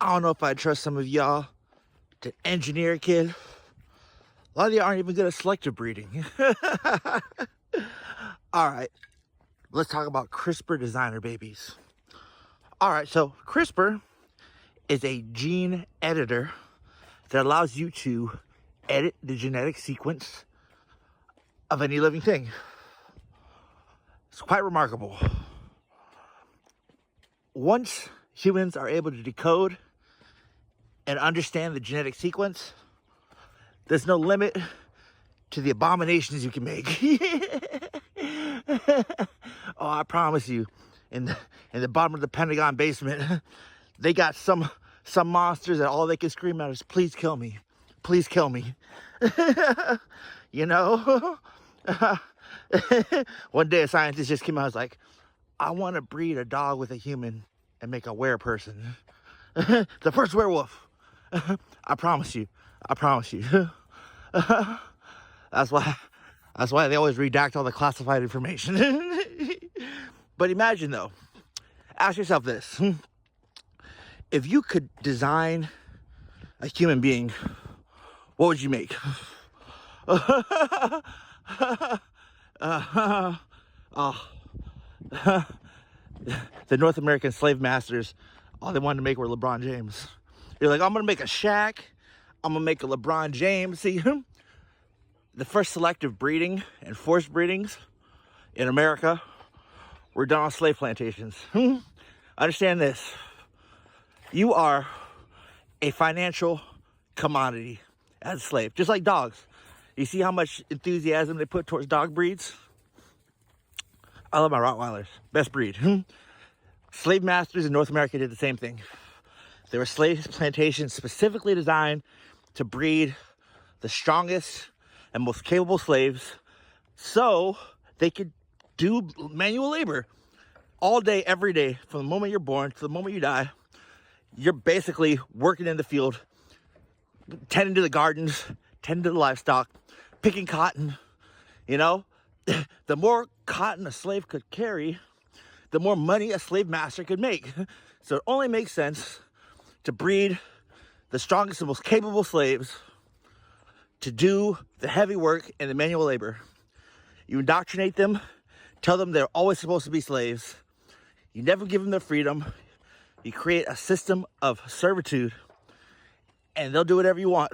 I don't know if I trust some of y'all to engineer a kid. A lot of you aren't even good at selective breeding. All right, let's talk about CRISPR designer babies. All right, so CRISPR is a gene editor that allows you to edit the genetic sequence of any living thing. It's quite remarkable. Once humans are able to decode and understand the genetic sequence, there's no limit to the abominations you can make. Oh, I promise you, in the bottom of the Pentagon basement, they got some monsters that all they can scream out is, please kill me. Please kill me. You know? One day a scientist just came out and was like, I want to breed a dog with a human and make a were-person. The first werewolf. I promise you. I promise you. That's why they always redact all the classified information. But imagine though, ask yourself this. If you could design a human being, what would you make? The North American slave masters, all they wanted to make were LeBron James. You're like, I'm gonna make a Shaq, I'm gonna make a LeBron James. See, the first selective breeding and forced breedings in America were done on slave plantations. Understand this. You are a financial commodity as a slave, just like dogs. You see how much enthusiasm they put towards dog breeds? I love my Rottweilers, best breed. Slave masters in North America did the same thing. There were slave plantations specifically designed to breed the strongest and most capable slaves so they could do manual labor all day, every day, from the moment you're born to the moment you die. You're basically working in the field, tending to the gardens, tending to the livestock, picking cotton. You know, the more cotton a slave could carry, the more money a slave master could make. So it only makes sense to breed the strongest and most capable slaves to do the heavy work and the manual labor. You indoctrinate them, tell them they're always supposed to be slaves. You never give them their freedom. You create a system of servitude, and they'll do whatever you want.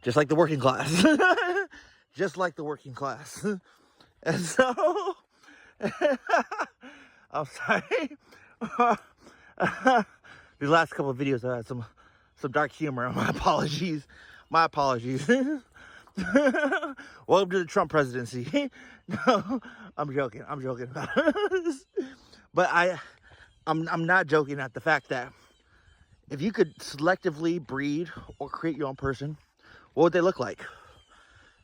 Just like the working class. Just like the working class. And so, I'm sorry. These last couple of videos I had some dark humor. My apologies. My apologies. Welcome to the Trump presidency. No, I'm joking. I'm joking. But I'm not joking at the fact that if you could selectively breed or create your own person, what would they look like?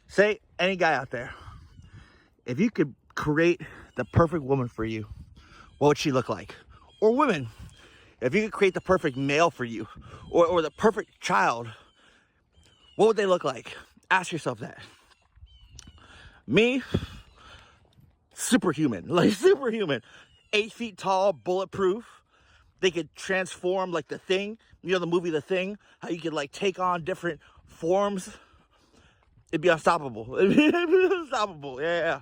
Say, any guy out there, if you could create the perfect woman for you, what would she look like? Or women, if you could create the perfect male for you, or the perfect child, what would they look like? Ask yourself that. Me, superhuman, like superhuman. 8 feet tall, bulletproof. They could transform like The Thing. You know the movie The Thing? How you could like take on different forms. It'd be unstoppable. It'd be unstoppable, yeah.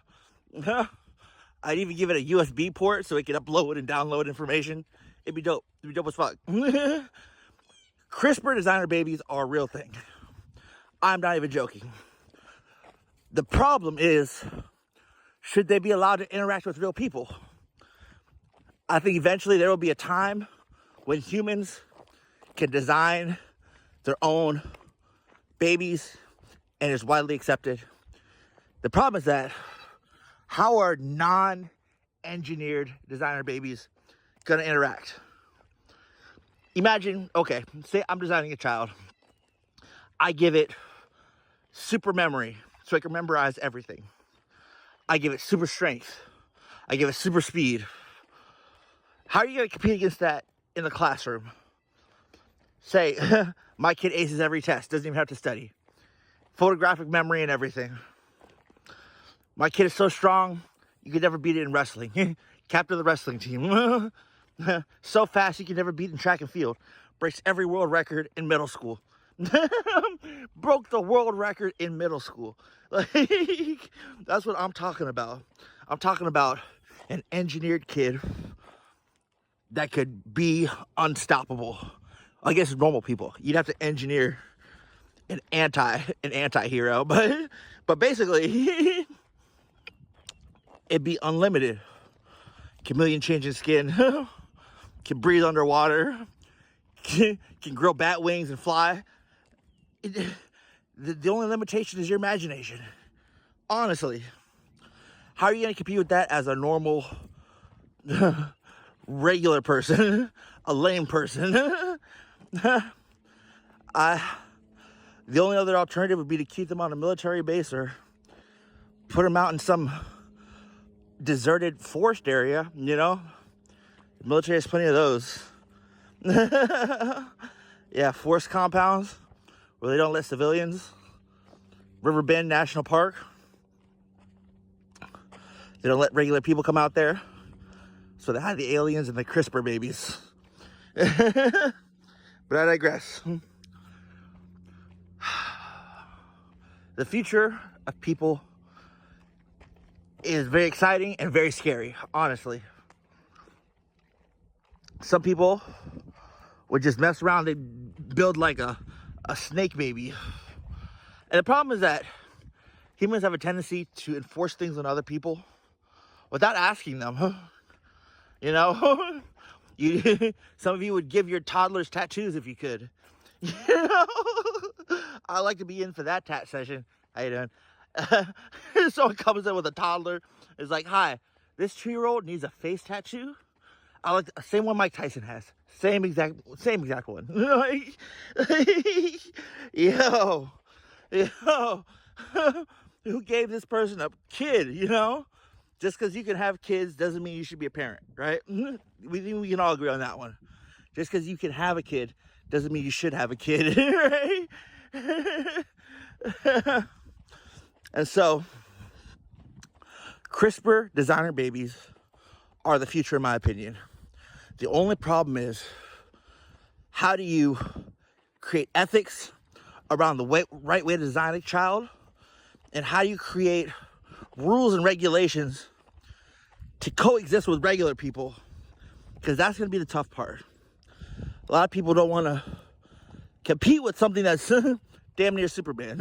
I'd even give it a USB port so it could upload and download information. It'd be dope. It'd be dope as fuck. CRISPR designer babies are a real thing. I'm not even joking. The problem is, should they be allowed to interact with real people? I think eventually there will be a time when humans can design their own babies and it's widely accepted. The problem is that how are non-engineered designer babies gonna interact? Imagine, okay, say I'm designing a child. I give it super memory so it can memorize everything. I give it super strength. I give it super speed. How are you gonna compete against that in the classroom? Say, my kid aces every test, doesn't even have to study. Photographic memory and everything. My kid is so strong, you could never beat it in wrestling. Captain of the wrestling team. So fast you can never beat in track and field. Breaks every world record in middle school. Broke the world record in middle school. Like, that's what I'm talking about. I'm talking about an engineered kid that could be unstoppable. I guess normal people. You'd have to engineer an anti-hero, but basically it'd be unlimited. Chameleon changing skin, can breathe underwater, can grow bat wings and fly. The only limitation is your imagination. Honestly, how are you going to compete with that as a normal, regular person, a lame person? The only other alternative would be to keep them on a military base or put them out in some deserted forest area, you know? The military has plenty of those. Yeah, forest compounds where they don't let civilians. River Bend National Park. They don't let regular people come out there. So they hide the aliens and the CRISPR babies. But I digress. The future of people is very exciting and very scary, honestly. Some people would just mess around and build like a snake baby. And the problem is that humans have a tendency to enforce things on other people without asking them. You know? Some of you would give your toddlers tattoos if you could. You know? I like to be in for that tat session. How you doing? Someone comes in with a toddler. Is like, hi, this 2-year-old needs a face tattoo. I like the same one Mike Tyson has. Same exact one. Yo, who gave this person a kid? You know, just because you can have kids doesn't mean you should be a parent, right? We can all agree on that one. Just because you can have a kid doesn't mean you should have a kid, right? And so, CRISPR designer babies are the future, in my opinion. The only problem is, how do you create ethics around the right way to design a child? And how do you create rules and regulations to coexist with regular people? Because that's going to be the tough part. A lot of people don't want to compete with something that's damn near Superman.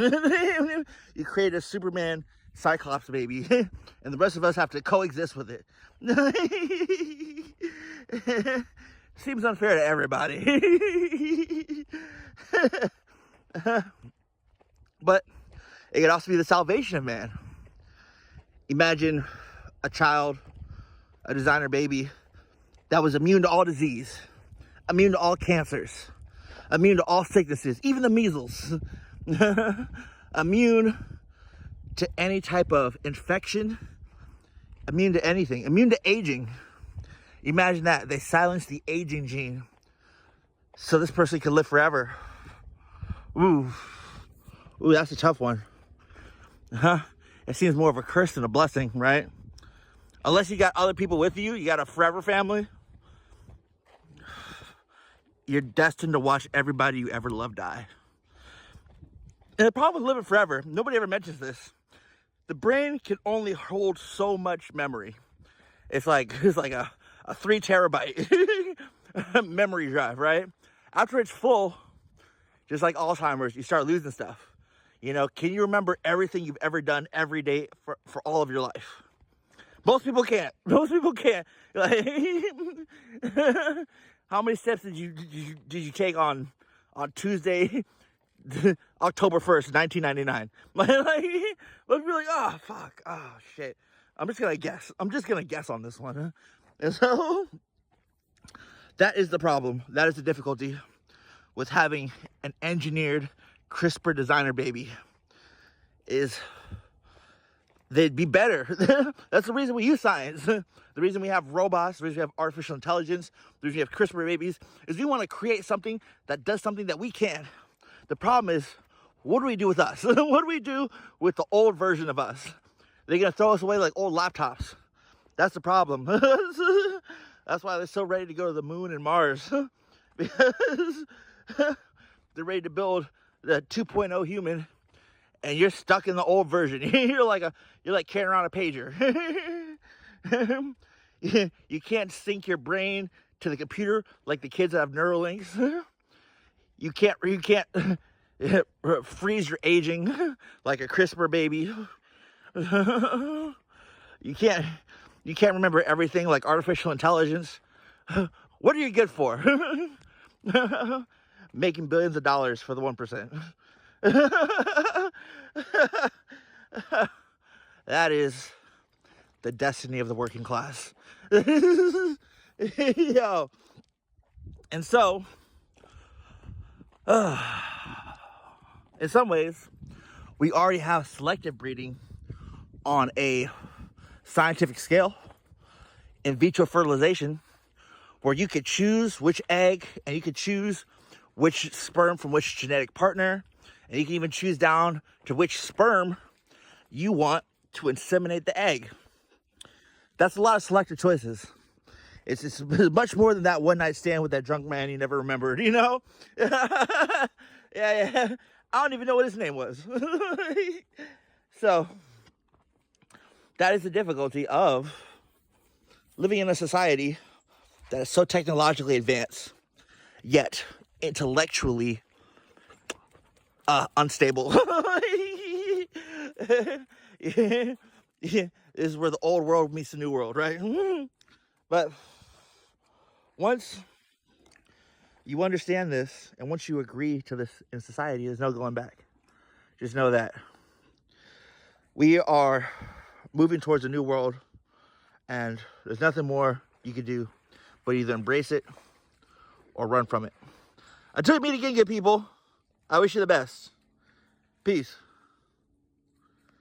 You create a Superman Cyclops baby, and the rest of us have to coexist with it. Seems unfair to everybody. But it could also be the salvation of man. Imagine a child, a designer baby, that was immune to all disease, immune to all cancers, immune to all sicknesses, even the measles, immune to any type of infection, immune to anything, immune to aging. Imagine that. They silence the aging gene so this person can live forever. Ooh, that's a tough one. It seems more of a curse than a blessing, right? Unless you got other people with you, you got a forever family, you're destined to watch everybody you ever loved die. And the problem with living forever, nobody ever mentions this. The brain can only hold so much memory. It's like a 3 terabyte memory drive, right? After it's full, just like Alzheimer's, you start losing stuff. You know, can you remember everything you've ever done every day for all of your life? Most people can't. Most people can't. Like, how many steps did you take on Tuesday, October 1st, 1999? Like, let's be like, oh, fuck, oh, shit. I'm just going to guess on this one. Huh? And so, that is the problem. That is the difficulty with having an engineered CRISPR designer baby. Is they'd be better. That's the reason we use science. The reason we have robots, the reason we have artificial intelligence, the reason we have CRISPR babies, is we want to create something that does something that we can't. The problem is, what do we do with us? What do we do with the old version of us? They're going to throw us away like old laptops. That's the problem. That's why they're so ready to go to the moon and Mars. Because they're ready to build the 2.0 human, and you're stuck in the old version. You're like carrying around a pager. You can't sync your brain to the computer like the kids that have Neuralinks. You can't freeze your aging like a CRISPR baby. You can't remember everything like artificial intelligence. What are you good for? Making billions of dollars for the 1%. That is the destiny of the working class. Yo. And so, in some ways, we already have selective breeding on a scientific scale, in vitro fertilization, where you could choose which egg and you could choose which sperm from which genetic partner, and you can even choose down to which sperm you want to inseminate the egg. That's a lot of selective choices. It's much more than that one night stand with that drunk man you never remembered, you know? Yeah. I don't even know what his name was. So, that is the difficulty of living in a society that is so technologically advanced, yet intellectually unstable. Yeah. This is where the old world meets the new world, right? But once you understand this, and once you agree to this in society, there's no going back. Just know that we are moving towards a new world, and there's nothing more you can do but either embrace it or run from it. Until we meet again, good people, I wish you the best. Peace.